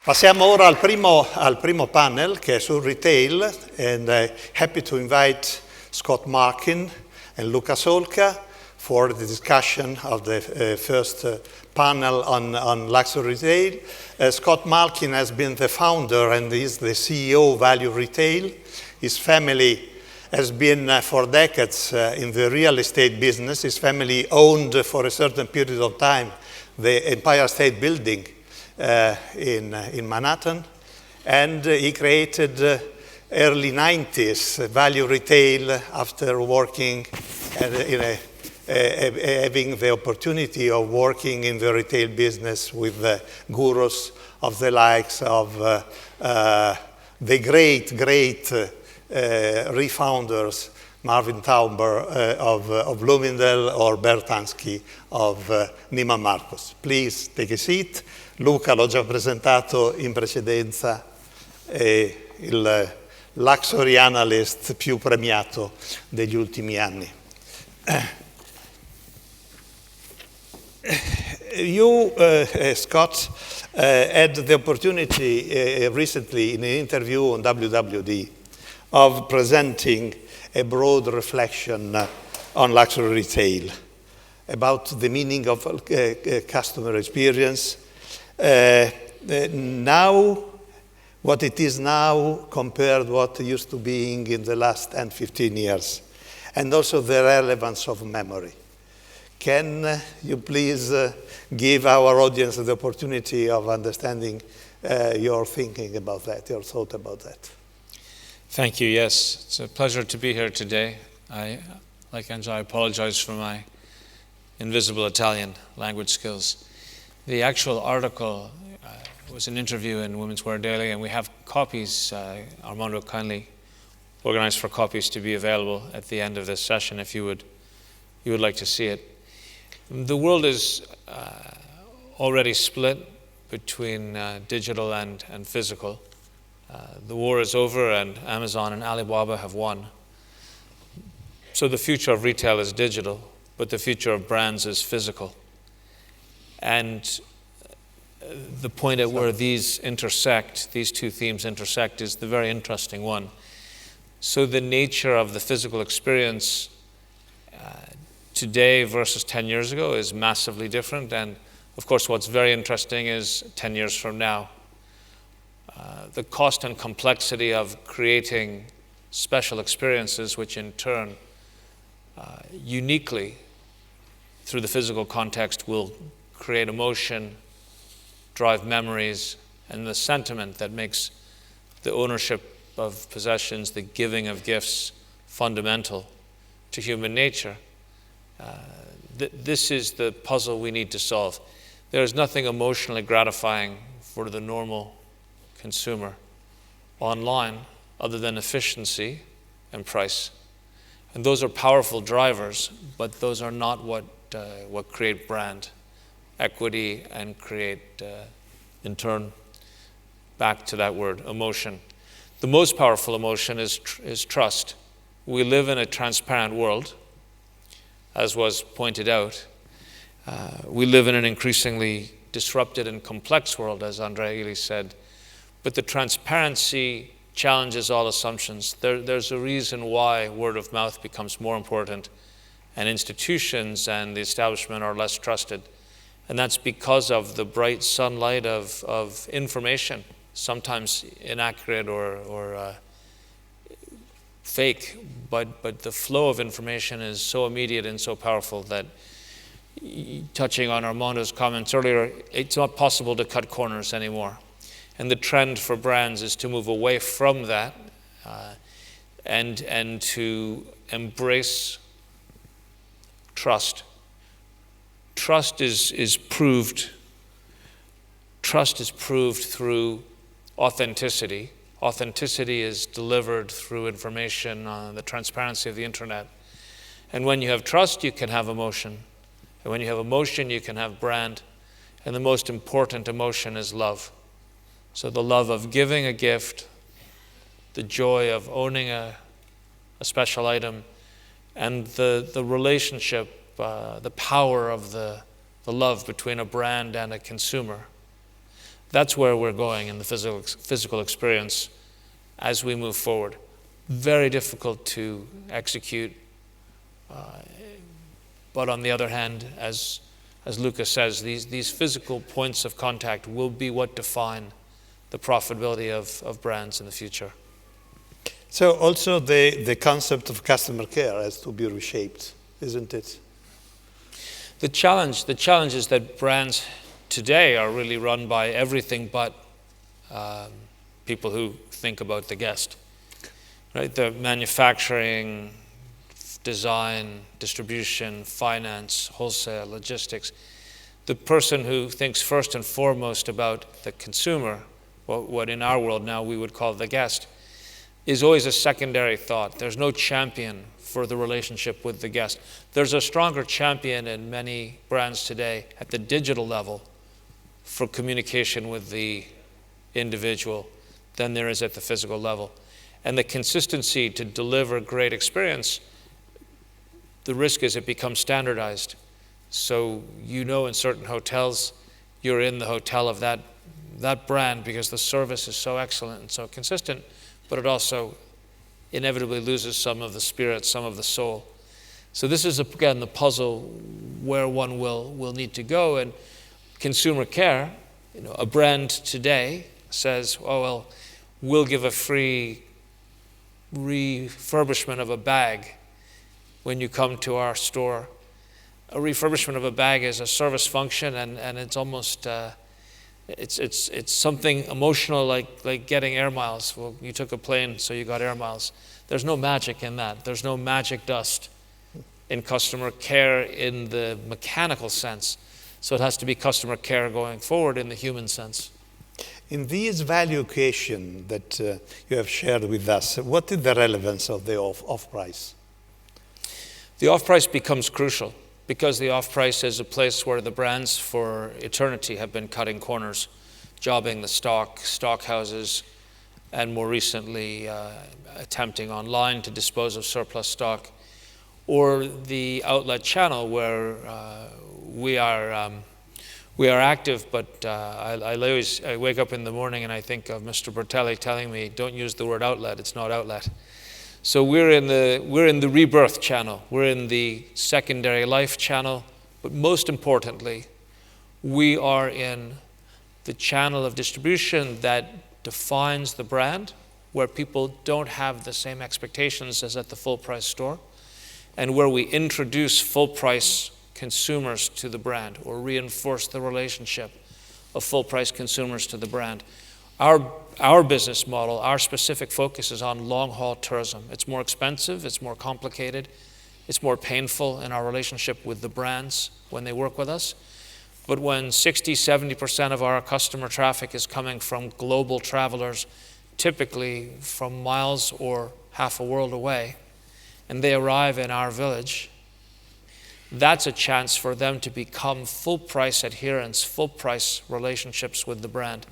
Passiamo ora al primo panel che è sul retail, and happy to invite Scott Malkin and Luca Solca for the discussion of the first panel on luxury retail. Scott Malkin has been the founder and is the CEO of Value Retail. His family has been for decades in the real estate business. His family owned for a certain period of time the Empire State Building in Manhattan, and he created early 90s Value Retail after working having the opportunity of working in the retail business with the gurus of the likes of the great refounders, Marvin Tauber of Bloomingdale or Bertansky of Neiman Marcus. Please take a seat. Luca l'ho già presentato in precedenza, è il luxury analyst più premiato degli ultimi anni. You, Scott, had the opportunity recently in an interview on WWD of presenting a broad reflection on luxury retail about the meaning of customer experience. Now, what it is now compared to what it used to be in the last 10, 15 years, and also the relevance of memory. Can you please give our audience the opportunity of understanding your thinking about that, your thought about that? Thank you, yes. It's a pleasure to be here today. Like Angelo, I apologize for my invisible Italian language skills. The actual article was an interview in Women's Wear Daily, and we have copies. Armando kindly organized for copies to be available at the end of this session if you would like to see it. The world is already split between digital and physical. The war is over, and Amazon and Alibaba have won. So the future of retail is digital, but the future of brands is physical. And the point at where these two themes intersect, is the very interesting one. So the nature of the physical experience today versus 10 years ago is massively different. And of course, what's very interesting is 10 years from now, the cost and complexity of creating special experiences, which in turn, uniquely, through the physical context, will create emotion, drive memories, and the sentiment that makes the ownership of possessions, the giving of gifts, fundamental to human nature. This is the puzzle we need to solve. There is nothing emotionally gratifying for the normal consumer online other than efficiency and price. And those are powerful drivers, but those are not what create brand equity and create, in turn, back to that word, emotion. The most powerful emotion is trust. We live in a transparent world, as was pointed out. We live in an increasingly disrupted and complex world, as Andrea Ely said. But the transparency challenges all assumptions. There's a reason why word of mouth becomes more important, and institutions and the establishment are less trusted. And that's because of the bright sunlight of information, sometimes inaccurate or fake, but the flow of information is so immediate and so powerful that, touching on Armando's comments earlier, it's not possible to cut corners anymore. And the trend for brands is to move away from that and to embrace trust. Trust is proved through authenticity. Authenticity is delivered through information, the transparency of the internet. And when you have trust, you can have emotion. And when you have emotion, you can have brand. And the most important emotion is love. So the love of giving a gift, the joy of owning a special item, and the relationship, the power of the love between a brand and a consumer. That's where we're going in the physical experience as we move forward. Very difficult to execute, but on the other hand, as Luca says, these physical points of contact will be what define the profitability of brands in the future. So also the concept of customer care has to be reshaped, isn't it? The challenge is that brands today are really run by everything but people who think about the guest. Right? The manufacturing, design, distribution, finance, wholesale, logistics. The person who thinks first and foremost about the consumer, what in our world now we would call the guest, is always a secondary thought. There's no champion for the relationship with the guest. There's a stronger champion in many brands today at the digital level for communication with the individual than there is at the physical level. And the consistency to deliver great experience, the risk is it becomes standardized. So you know in certain hotels, you're in the hotel of that brand because the service is so excellent and so consistent, but it also inevitably loses some of the spirit, some of the soul. So this is, again, the puzzle where one will need to go. And consumer care, a brand today says, oh, well, we'll give a free refurbishment of a bag when you come to our store. A refurbishment of a bag is a service function, and it's almost it's something emotional like getting air miles. Well, you took a plane, so you got air miles. There's no magic in that. There's no magic dust in customer care in the mechanical sense. So it has to be customer care going forward in the human sense. In this value equation that you have shared with us, what is the relevance of the off-price? The off-price becomes crucial because the off-price is a place where the brands for eternity have been cutting corners, jobbing the stock houses, and more recently attempting online to dispose of surplus stock, or the outlet channel where we are active, but I wake up in the morning and I think of Mr. Bertelli telling me, don't use the word outlet, it's not outlet. So we're in the rebirth channel, we're in the secondary life channel, but most importantly, we are in the channel of distribution that defines the brand, where people don't have the same expectations as at the full price store, and where we introduce full price consumers to the brand or reinforce the relationship of full price consumers to the brand. Our business model, our specific focus is on long haul tourism. It's more expensive, it's more complicated, it's more painful in our relationship with the brands when they work with us. But when 60-70% of our customer traffic is coming from global travelers, typically from miles or half a world away, and they arrive in our village, that's a chance for them to become full price adherents, full price relationships with the brand.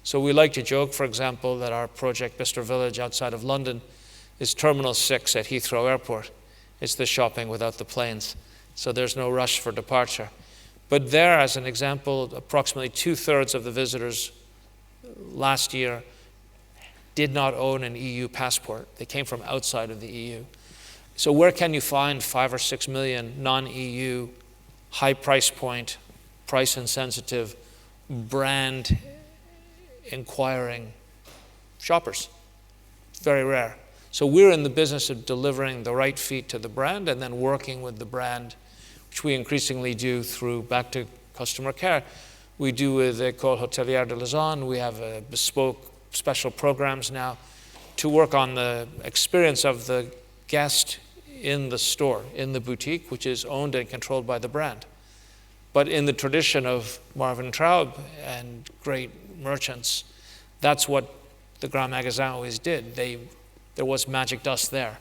So we like to joke, for example, that our project Bicester Village outside of London is Terminal 6 at Heathrow Airport. It's the shopping without the planes. So there's no rush for departure. But there, as an example, approximately 2/3 of the visitors last year did not own an EU passport. They came from outside of the EU. So where can you find 5 or 6 million non-EU, high price point, price insensitive, brand inquiring shoppers? It's very rare. So we're in the business of delivering the right feed to the brand and then working with the brand, which we increasingly do through back to customer care. We do with École Hôtelière de Lausanne. We have bespoke special programs now to work on the experience of the guest in the store, in the boutique, which is owned and controlled by the brand. But in the tradition of Marvin Traub and great merchants, that's what the Grand Magasin always did. There was magic dust there.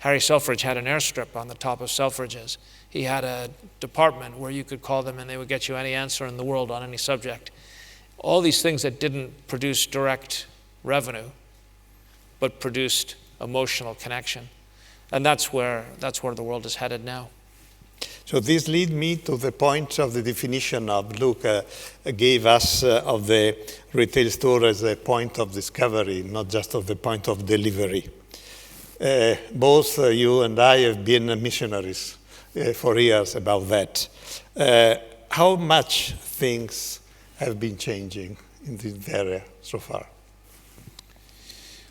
Harry Selfridge had an airstrip on the top of Selfridge's. He had a department where you could call them and they would get you any answer in the world on any subject. All these things that didn't produce direct revenue, but produced emotional connection. And that's where the world is headed now. So this leads me to the point of the definition of Luca gave us of the retail store as a point of discovery, not just of the point of delivery. Both you and I have been missionaries for years about that. How much things have been changing in this area so far?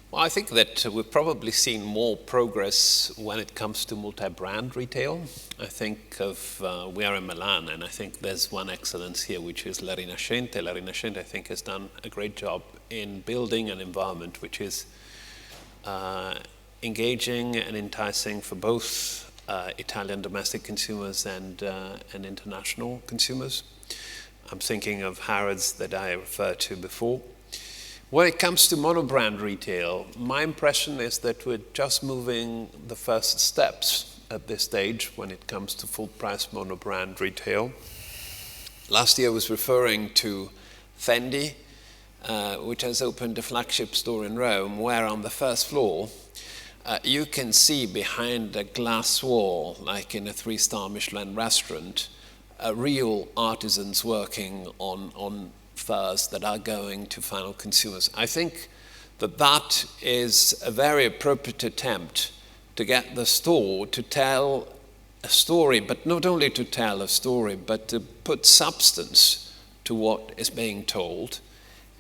Well, I think that we've probably seen more progress when it comes to multi-brand retail. I think we are in Milan, and I think there's one excellence here, which is La Rinascente. La Rinascente, I think, has done a great job in building an environment which is engaging and enticing for both Italian domestic consumers and international consumers. I'm thinking of Harrods that I referred to before. When it comes to monobrand retail, my impression is that we're just moving the first steps at this stage when it comes to full-price monobrand retail. Last year I was referring to Fendi, which has opened a flagship store in Rome, where on the first floor you can see behind a glass wall, like in a 3-star Michelin restaurant, real artisans working on furs that are going to final consumers. I think that that is a very appropriate attempt to get the store to tell a story, but not only to tell a story, but to put substance to what is being told,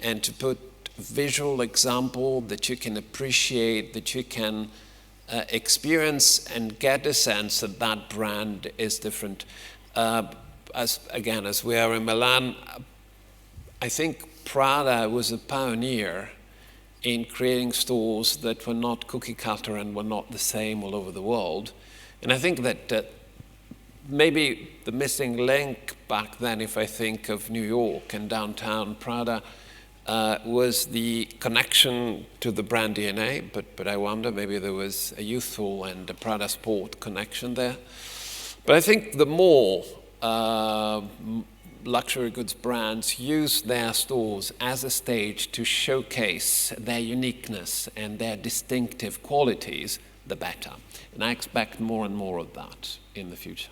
and to put visual example that you can appreciate, that you can experience and get a sense that that brand is different. As we are in Milan, I think Prada was a pioneer in creating stores that were not cookie cutter and were not the same all over the world. And I think that maybe the missing link back then, if I think of New York and downtown Prada, was the connection to the brand DNA, but I wonder maybe there was a youthful and a Prada Sport connection there. But I think the more luxury goods brands use their stores as a stage to showcase their uniqueness and their distinctive qualities, the better. And I expect more and more of that in the future.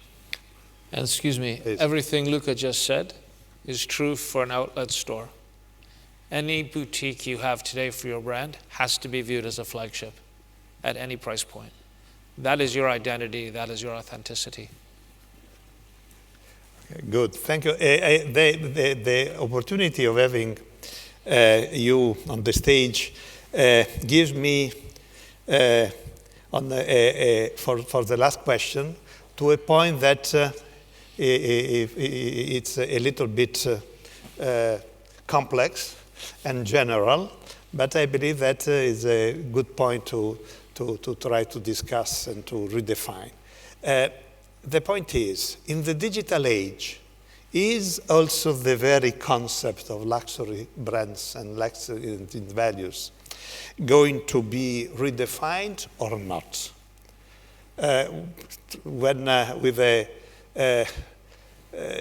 And excuse me, everything Luca just said is true for an outlet store. Any boutique you have today for your brand has to be viewed as a flagship at any price point. That is your identity, that is your authenticity. Good, thank you. The opportunity of having you on the stage gives me, for the last question, to a point that it's a little bit complex and general, but I believe that is a good point to try to discuss and to redefine. The point is, in the digital age, is also the very concept of luxury brands and luxury values going to be redefined or not? With a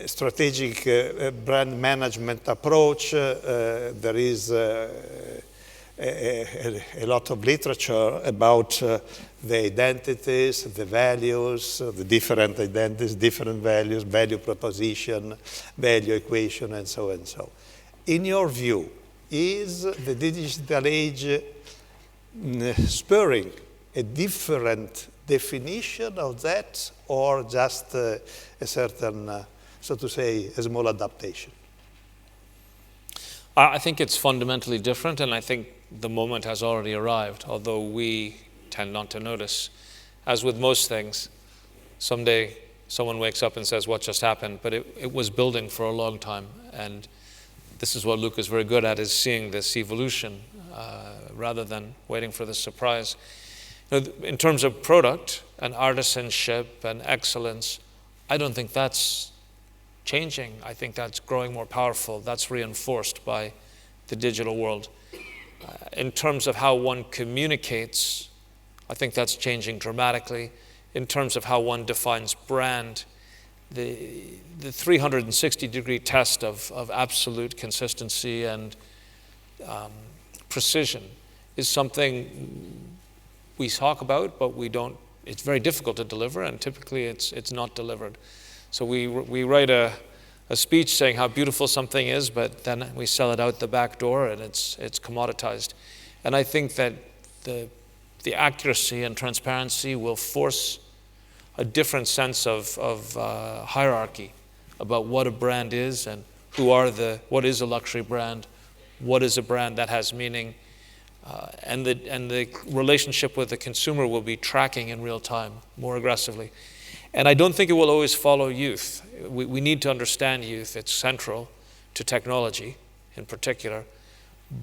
strategic brand management approach, there is a lot of literature about the identities, the values, the different identities, different values, value proposition, value equation, and so and so. In your view, is the digital age spurring a different definition of that, or just a certain, so to say, a small adaptation? I think it's fundamentally different, and I think the moment has already arrived, although we tend not to notice. As with most things, someday someone wakes up and says, what just happened? But it was building for a long time, and this is what Luca is very good at, is seeing this evolution rather than waiting for the surprise. In terms of product and artisanship and excellence, I don't think that's changing. I think that's growing more powerful. That's reinforced by the digital world. In terms of how one communicates, I think that's changing dramatically. In terms of how one defines brand, the 360-degree test of absolute consistency and precision is something we talk about, but we don't. It's very difficult to deliver, and typically it's not delivered. So we write a speech saying how beautiful something is, but then we sell it out the back door, and it's commoditized. And I think that the accuracy and transparency will force a different sense of hierarchy about what a brand is and what is a luxury brand, what is a brand that has meaning, and the relationship with the consumer will be tracking in real time more aggressively. And I don't think it will always follow youth. We need to understand youth. It's central to technology in particular,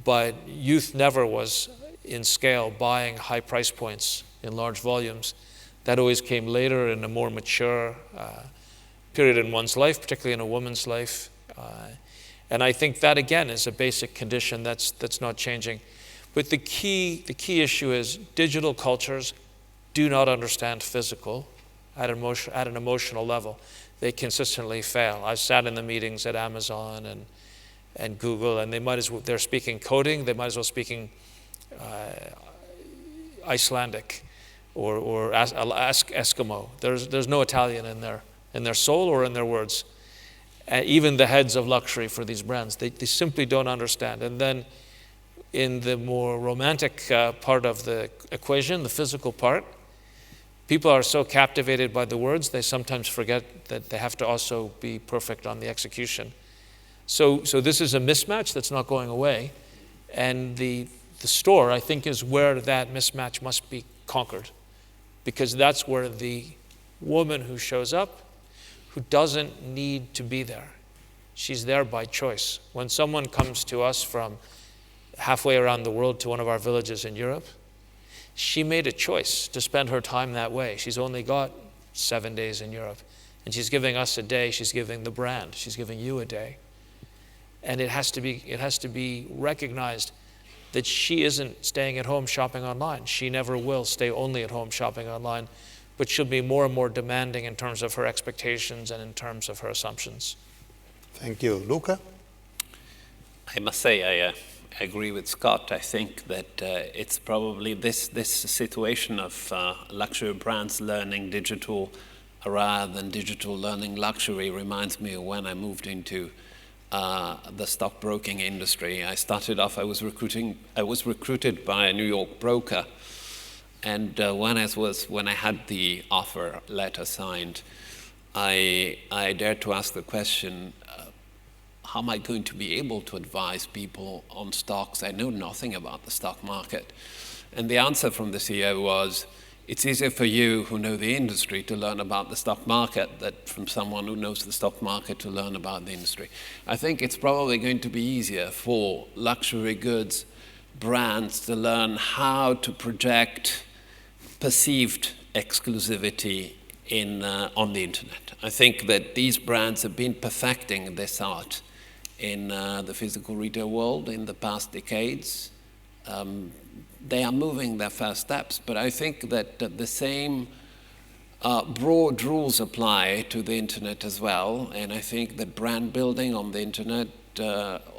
but youth never was in scale buying high price points in large volumes. That always came later in a more mature period in one's life, particularly in a woman's life. And I think that, again, is a basic condition that's not changing. But the key issue is digital cultures do not understand physical at an emotional level. They consistently fail. I've sat in the meetings at Amazon and Google, and they're speaking coding, they might as well speaking Icelandic or Eskimo. There's no Italian in their soul or in their words. Even the heads of luxury for these brands, they simply don't understand. And then in the more romantic part of the equation, the physical part, people are so captivated by the words, they sometimes forget that they have to also be perfect on the execution. So this is a mismatch that's not going away. And the store, I think, is where that mismatch must be conquered, because that's where the woman who shows up, who doesn't need to be there, she's there by choice. When someone comes to us from halfway around the world to one of our villages in Europe, she made a choice to spend her time that way. She's only got 7 days in Europe, and she's giving us a day. She's giving the brand. She's giving you a day. And it has to be recognized that she isn't staying at home shopping online. She never will stay only at home shopping online, but she'll be more and more demanding in terms of her expectations and in terms of her assumptions. Thank you. Luca? I must say I agree with Scott. I think that it's probably this situation of luxury brands learning digital rather than digital learning luxury reminds me of when I moved into the stockbroking industry. I started off, I was recruited by a New York broker, and when I had the offer letter signed, I dared to ask the question, how am I going to be able to advise people on stocks? I know nothing about the stock market. And the answer from the CEO was, it's easier for you who know the industry to learn about the stock market than from someone who knows the stock market to learn about the industry. I think it's probably going to be easier for luxury goods brands to learn how to project perceived exclusivity on the internet. I think that these brands have been perfecting this art in the physical retail world in the past decades. They are moving their first steps, but I think that the same broad rules apply to the internet as well, and I think that brand building on the internet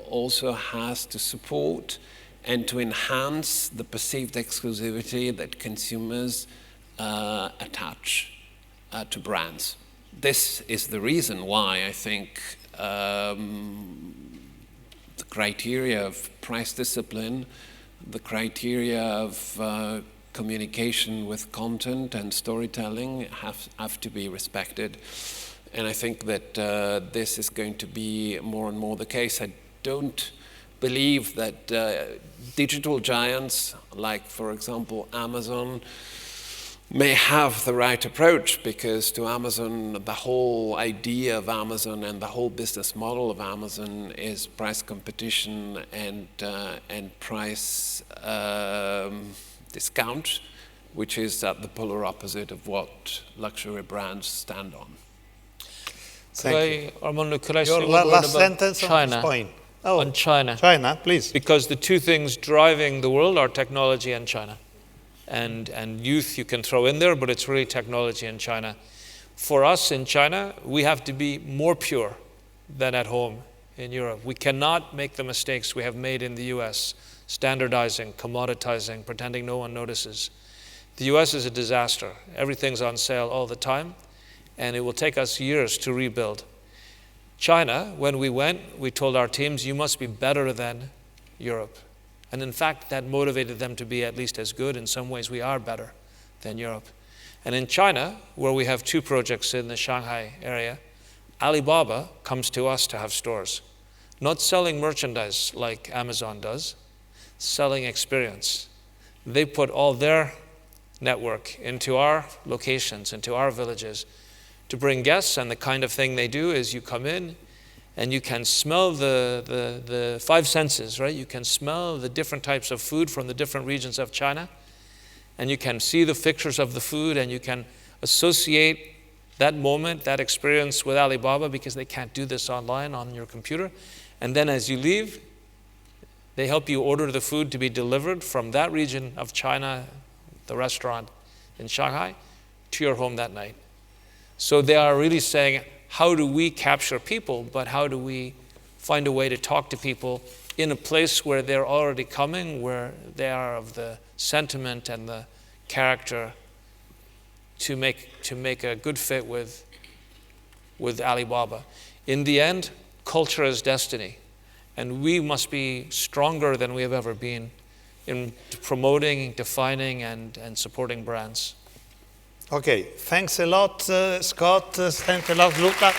also has to support and to enhance the perceived exclusivity that consumers attach to brands. This is the reason why I think the criteria of price discipline, the criteria of communication with content and storytelling have to be respected. And I think that this is going to be more and more the case. I don't believe that digital giants, like, for example, Amazon, may have the right approach, because to Amazon, the whole idea of Amazon and the whole business model of Amazon is price competition and price discount, which is the polar opposite of what luxury brands stand on. Armando, could I say your one word last about sentence China? on this point? Oh, on China. China, please. Because the two things driving the world are technology and China. And youth you can throw in there, but it's really technology in China. For us in China, we have to be more pure than at home in Europe. We cannot make the mistakes we have made in the US, standardizing, commoditizing, pretending no one notices. The US is a disaster. Everything's on sale all the time, and it will take us years to rebuild. China, when we went, we told our teams, you must be better than Europe. And in fact, that motivated them to be at least as good. In some ways, we are better than Europe. And in China, where we have 2 projects in the Shanghai area, Alibaba comes to us to have stores. Not selling merchandise like Amazon does, selling experience. They put all their network into our locations, into our villages, to bring guests, and the kind of thing they do is you come in and you can smell the 5 senses, right? You can smell the different types of food from the different regions of China, and you can see the pictures of the food, and you can associate that moment, that experience with Alibaba, because they can't do this online on your computer. And then as you leave, they help you order the food to be delivered from that region of China, the restaurant in Shanghai, to your home that night. So they are really saying, how do we capture people, but how do we find a way to talk to people in a place where they're already coming, where they are of the sentiment and the character to make a good fit with Alibaba. In the end, culture is destiny, and we must be stronger than we have ever been in promoting, defining, and supporting brands. Okay, thanks a lot, Scott. Thanks a lot, Luca.